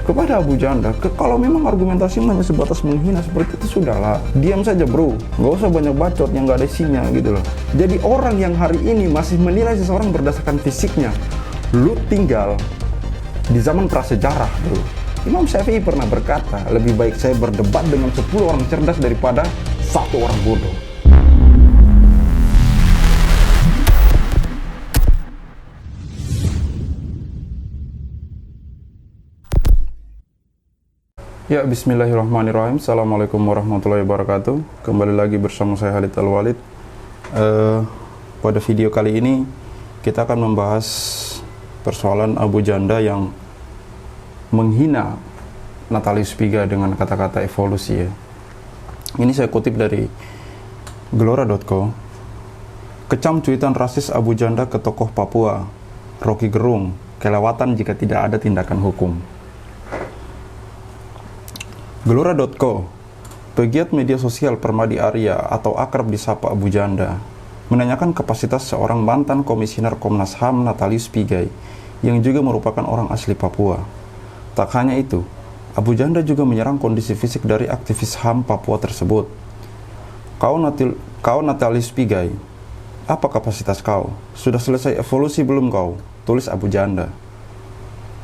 kepada Abu Janda. Kalau memang argumentasinya hanya sebatas menghina seperti itu, sudahlah, diam saja bro, nggak usah banyak bacot yang nggak ada isinya gitu loh. Jadi orang yang hari ini masih menilai seseorang berdasarkan fisiknya, lu tinggal di zaman prasejarah bro. Imam Syafi'i pernah berkata, lebih baik saya berdebat dengan 10 orang cerdas daripada 1 orang bodoh. Ya, bismillahirrahmanirrahim. Assalamualaikum warahmatullahi wabarakatuh. Kembali lagi bersama saya Khalid Al-Walid. Pada video kali ini kita akan membahas persoalan Abu Janda yang menghina Natalius Pigai dengan kata-kata evolusi ya. Ini saya kutip dari Gelora.co. Kecam cuitan rasis Abu Janda ke tokoh Papua, Rocky Gerung, kelewatan jika tidak ada tindakan hukum. Gelora.co, pegiat media sosial Permadi Arya atau akrab disapa Abu Janda, menanyakan kapasitas seorang mantan komisioner Komnas HAM Natalius Pigai yang juga merupakan orang asli Papua. Tak hanya itu, Abu Janda juga menyerang kondisi fisik dari aktivis HAM Papua tersebut. Kau Natalius Pigai, apa kapasitas kau? Sudah selesai evolusi belum kau? Tulis Abu Janda.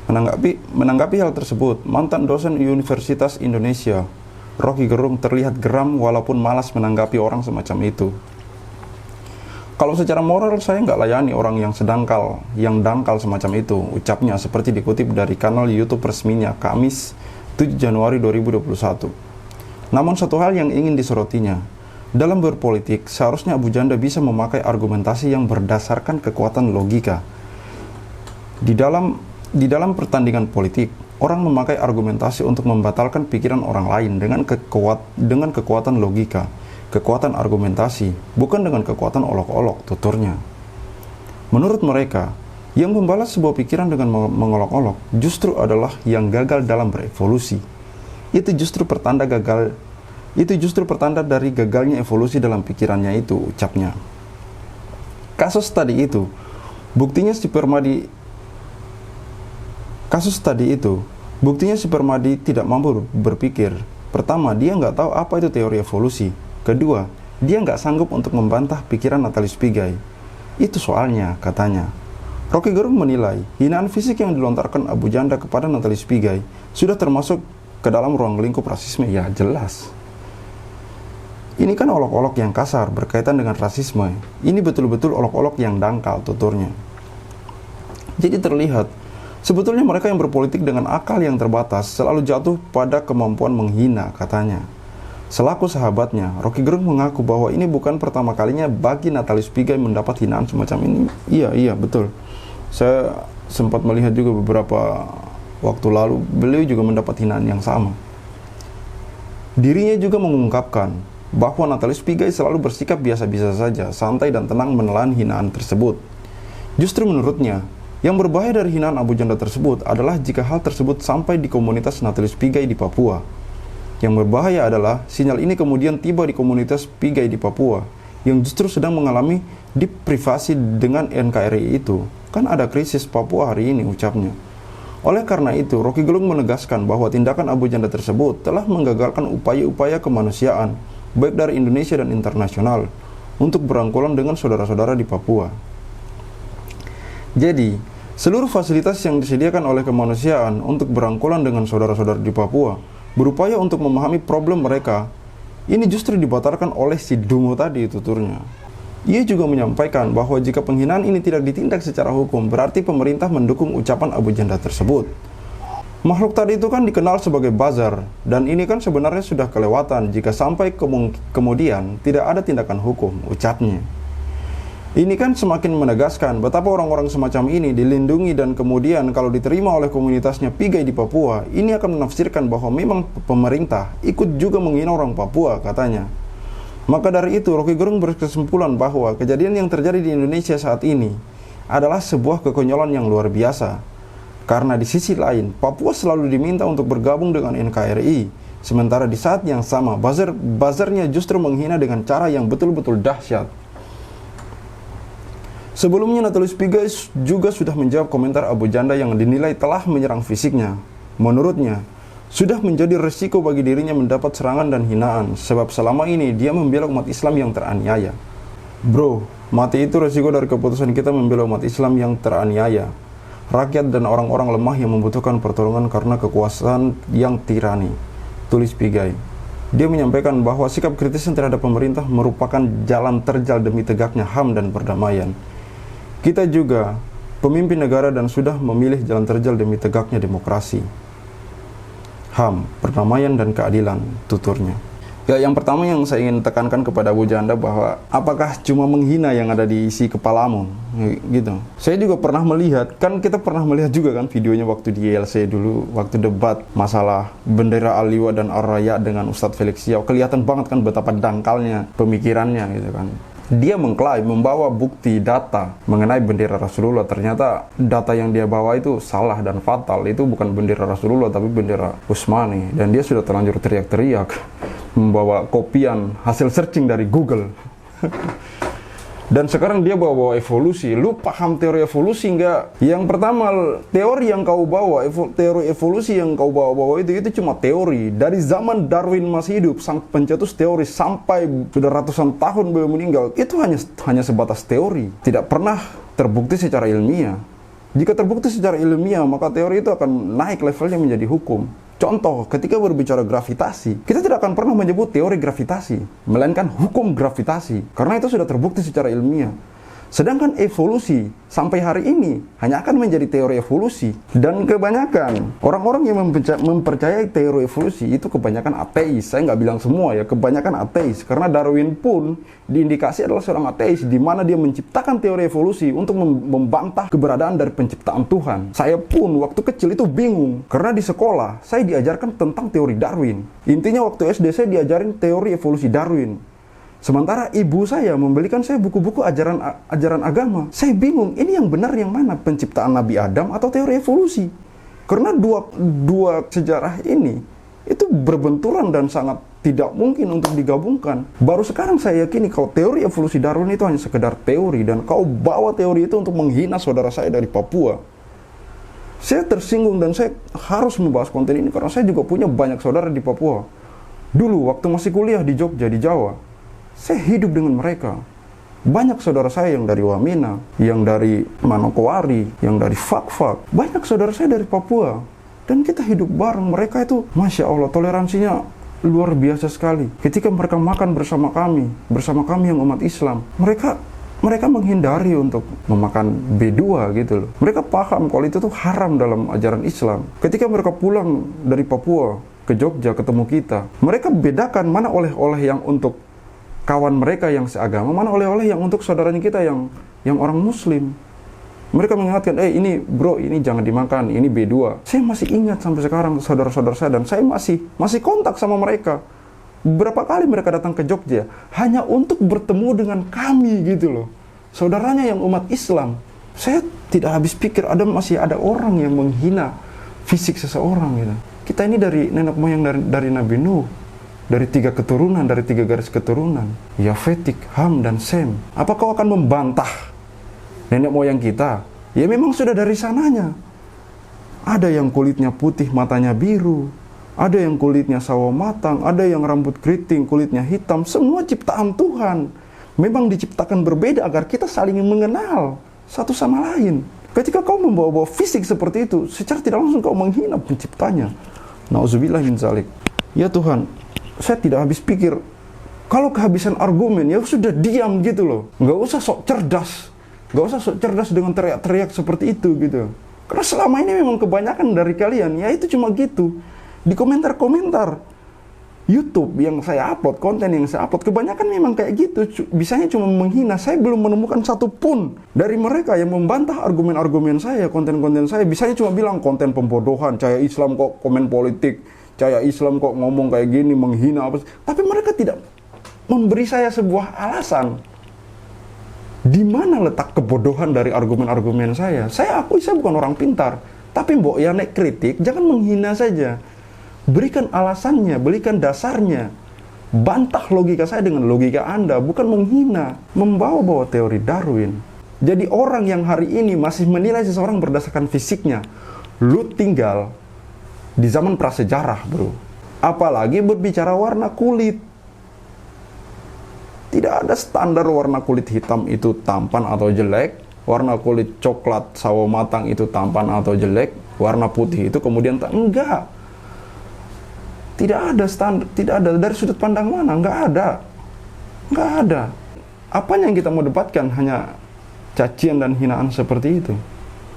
Menanggapi hal tersebut, mantan dosen Universitas Indonesia, Rocky Gerung, terlihat geram walaupun malas menanggapi orang semacam itu. Kalau secara moral saya nggak layani orang yang dangkal semacam itu, ucapnya seperti dikutip dari kanal YouTube resminya Kamis 7 Januari 2021. Namun satu hal yang ingin disorotinya, dalam berpolitik seharusnya Abu Janda bisa memakai argumentasi yang berdasarkan kekuatan logika. Di dalam pertandingan politik, orang memakai argumentasi untuk membatalkan pikiran orang lain dengan kekuatan logika, kekuatan argumentasi, bukan dengan kekuatan olok-olok, tuturnya. Menurut mereka, yang membalas sebuah pikiran dengan mengolok-olok justru adalah yang gagal dalam berevolusi. Itu justru pertanda dari gagalnya evolusi dalam pikirannya itu, ucapnya. Kasus tadi itu, buktinya si Permadi tidak mampu berpikir. Pertama, dia nggak tahu apa itu teori evolusi. Kedua, dia nggak sanggup untuk membantah pikiran Natalius Pigai. Itu soalnya, katanya. Rocky Gerung menilai, hinaan fisik yang dilontarkan Abu Janda kepada Natalius Pigai sudah termasuk ke dalam ruang lingkup rasisme. Ya, jelas. Ini kan olok-olok yang kasar berkaitan dengan rasisme. Ini betul-betul olok-olok yang dangkal, tuturnya. Jadi terlihat, sebetulnya mereka yang berpolitik dengan akal yang terbatas selalu jatuh pada kemampuan menghina, katanya. Selaku sahabatnya, Rocky Gerung mengaku bahwa ini bukan pertama kalinya bagi Natalius Pigai mendapat hinaan semacam ini. Iya, betul. Saya sempat melihat juga beberapa waktu lalu, beliau juga mendapat hinaan yang sama. Dirinya juga mengungkapkan bahwa Natalius Pigai selalu bersikap biasa-biasa saja, santai dan tenang menelan hinaan tersebut. Justru menurutnya, yang berbahaya dari hinaan Abu Janda tersebut adalah jika hal tersebut sampai di komunitas Natalius Pigai di Papua. Yang berbahaya adalah sinyal ini kemudian tiba di komunitas Pigai di Papua yang justru sedang mengalami deprivasi dengan NKRI itu. Kan ada krisis Papua hari ini, ucapnya. Oleh karena itu, Rocky Gerung menegaskan bahwa tindakan Abu Janda tersebut telah menggagalkan upaya-upaya kemanusiaan baik dari Indonesia dan internasional untuk berangkulan dengan saudara-saudara di Papua. Jadi, seluruh fasilitas yang disediakan oleh kemanusiaan untuk berangkulan dengan saudara-saudara di Papua berupaya untuk memahami problem mereka. Ini justru dibatalkan oleh si Dumo tadi, tuturnya. Ia juga menyampaikan bahwa jika penghinaan ini tidak ditindak secara hukum, berarti pemerintah mendukung ucapan Abu Janda tersebut. Makhluk tadi itu kan dikenal sebagai buzzer, dan ini kan sebenarnya sudah kelewatan jika sampai kemudian tidak ada tindakan hukum, ucapnya. Ini kan semakin menegaskan betapa orang-orang semacam ini dilindungi dan kemudian kalau diterima oleh komunitasnya Pigai di Papua, ini akan menafsirkan bahwa memang pemerintah ikut juga menghina orang Papua, katanya. Maka dari itu, Rocky Gerung berkesimpulan bahwa kejadian yang terjadi di Indonesia saat ini adalah sebuah kekonyolan yang luar biasa. Karena di sisi lain, Papua selalu diminta untuk bergabung dengan NKRI, sementara di saat yang sama, buzzernya justru menghina dengan cara yang betul-betul dahsyat. Sebelumnya Natalius Pigai juga sudah menjawab komentar Abu Janda yang dinilai telah menyerang fisiknya. Menurutnya, sudah menjadi resiko bagi dirinya mendapat serangan dan hinaan, sebab selama ini dia membela umat Islam yang teraniaya. Bro, mati itu resiko dari keputusan kita membela umat Islam yang teraniaya, rakyat dan orang-orang lemah yang membutuhkan pertolongan karena kekuasaan yang tirani, tulis Pigai. Dia menyampaikan bahwa sikap kritisnya terhadap pemerintah merupakan jalan terjal demi tegaknya HAM dan perdamaian. Kita juga pemimpin negara dan sudah memilih jalan terjal demi tegaknya demokrasi, HAM, perdamaian dan keadilan, tuturnya. Ya, yang pertama yang saya ingin tekankan kepada Abu Janda bahwa apakah cuma menghina yang ada di isi kepalamu, gitu. Saya juga pernah melihat, kan kita pernah melihat juga kan videonya waktu di YLC dulu, waktu debat masalah bendera Al-Liwa dan Ar-Raya dengan Ustadz Felix Xiao. Kelihatan banget kan betapa dangkalnya pemikirannya gitu kan. Dia mengklaim membawa bukti data mengenai bendera Rasulullah. Ternyata data yang dia bawa itu salah dan fatal. Itu bukan bendera Rasulullah tapi bendera Utsmani. Dan dia sudah terlanjur teriak-teriak membawa kopian hasil searching dari Google. Dan sekarang dia bawa evolusi. Lu paham teori evolusi nggak? Yang pertama, teori yang kau bawa, teori evolusi yang kau bawa itu cuma teori. Dari zaman Darwin masih hidup, sang pencetus teori, sampai sudah ratusan tahun beliau meninggal, itu hanya sebatas teori. Tidak pernah terbukti secara ilmiah. Jika terbukti secara ilmiah, maka teori itu akan naik levelnya menjadi hukum. Contoh, ketika berbicara gravitasi, kita tidak akan pernah menyebut teori gravitasi, melainkan hukum gravitasi, karena itu sudah terbukti secara ilmiah. Sedangkan evolusi, sampai hari ini, hanya akan menjadi teori evolusi. Dan kebanyakan orang-orang yang mempercayai teori evolusi, itu kebanyakan ateis. Saya nggak bilang semua ya, kebanyakan ateis. Karena Darwin pun diindikasi adalah seorang ateis, di mana dia menciptakan teori evolusi untuk membantah keberadaan dari penciptaan Tuhan. Saya pun waktu kecil itu bingung, karena di sekolah, saya diajarkan tentang teori Darwin. Intinya waktu SD saya diajarin teori evolusi Darwin. Sementara ibu saya membelikan saya buku-buku ajaran agama. Saya bingung, ini yang benar yang mana? Penciptaan Nabi Adam atau teori evolusi? Karena dua sejarah ini itu berbenturan dan sangat tidak mungkin untuk digabungkan. Baru sekarang saya yakini kalau teori evolusi Darwin itu hanya sekedar teori, dan kau bawa teori itu untuk menghina saudara saya dari Papua. Saya tersinggung dan saya harus membahas konten ini karena saya juga punya banyak saudara di Papua. Dulu waktu masih kuliah di Jogja, di Jawa, saya hidup dengan mereka. Banyak saudara saya yang dari Wamena, yang dari Manokwari, yang dari Fak-Fak. Banyak saudara saya dari Papua. Dan kita hidup bareng. Mereka itu, Masya Allah, toleransinya luar biasa sekali. Ketika mereka makan bersama kami yang umat Islam, mereka menghindari untuk memakan B2 gitu loh. Mereka paham kalau itu tuh haram dalam ajaran Islam. Ketika mereka pulang dari Papua ke Jogja ketemu kita, mereka bedakan mana oleh-oleh yang untuk kawan mereka yang seagama, mana oleh-oleh yang untuk saudaranya kita yang orang muslim. Mereka mengingatkan, ini bro, ini jangan dimakan, ini B2. Saya masih ingat sampai sekarang saudara-saudara saya, dan saya masih kontak sama mereka. Beberapa kali mereka datang ke Jogja hanya untuk bertemu dengan kami gitu loh. Saudaranya yang umat Islam. Saya tidak habis pikir masih ada orang yang menghina fisik seseorang gitu. Kita ini dari nenek moyang dari Nabi Nuh. Dari 3 keturunan, dari 3 garis keturunan, Yafetik, Ham, dan Sem. Apa kau akan membantah nenek moyang kita? Ya memang sudah dari sananya. Ada yang kulitnya putih, matanya biru. Ada yang kulitnya sawo matang. Ada yang rambut keriting, kulitnya hitam. Semua ciptaan Tuhan. Memang diciptakan berbeda agar kita saling mengenal satu sama lain. Ketika kau membawa-bawa fisik seperti itu, secara tidak langsung kau menghina penciptanya. Nauzubillah min zalik. Ya Tuhan, saya tidak habis pikir. Kalau kehabisan argumen, ya sudah diam gitu loh. Nggak usah sok cerdas. Nggak usah sok cerdas dengan teriak-teriak seperti itu gitu. Karena selama ini memang kebanyakan dari kalian, ya itu cuma gitu. Di komentar-komentar YouTube yang saya upload, konten yang saya upload, kebanyakan memang kayak gitu. Bisanya cuma menghina. Saya belum menemukan satu pun dari mereka yang membantah argumen-argumen saya, konten-konten saya. Bisanya cuma bilang konten pembodohan, Cahaya Islam kok komen politik, Cahaya Islam kok ngomong kayak gini, menghina apa. Tapi mereka tidak memberi saya sebuah alasan. Di mana letak kebodohan dari argumen-argumen saya? Saya akui saya bukan orang pintar. Tapi mbok ya nek kritik, jangan menghina saja. Berikan alasannya, berikan dasarnya. Bantah logika saya dengan logika Anda, bukan menghina. Membawa-bawa teori Darwin. Jadi orang yang hari ini masih menilai seseorang berdasarkan fisiknya, lu tinggal di zaman prasejarah, bro. Apalagi berbicara warna kulit. Tidak ada standar warna kulit hitam itu tampan atau jelek, warna kulit coklat sawo matang itu tampan atau jelek, warna putih itu kemudian enggak. Tidak ada standar, tidak ada dari sudut pandang mana, enggak ada. Apanya yang kita mau debatkan hanya cacian dan hinaan seperti itu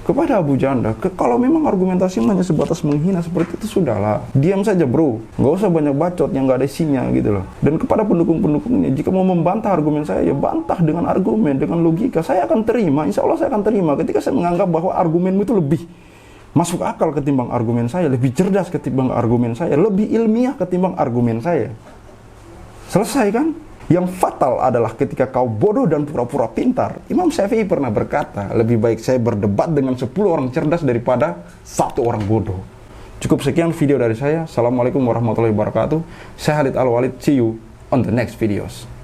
kepada Abu Janda. Kalau memang argumentasi hanya sebatas menghina seperti itu, sudahlah, diam saja, bro. Nggak usah banyak bacot yang nggak ada isinya gitu loh. Dan kepada pendukung-pendukungnya, jika mau membantah argumen saya, ya bantah dengan argumen, dengan logika. Saya akan terima, insya Allah saya akan terima ketika saya menganggap bahwa argumenmu itu lebih masuk akal ketimbang argumen saya, lebih cerdas ketimbang argumen saya, lebih ilmiah ketimbang argumen saya. Selesai kan? Yang fatal adalah ketika kau bodoh dan pura-pura pintar. Imam Syafi'i pernah berkata, lebih baik saya berdebat dengan 10 orang cerdas daripada 1 orang bodoh. Cukup sekian video dari saya. Assalamualaikum warahmatullahi wabarakatuh. Saya Khalid Al-Walid. See you on the next videos.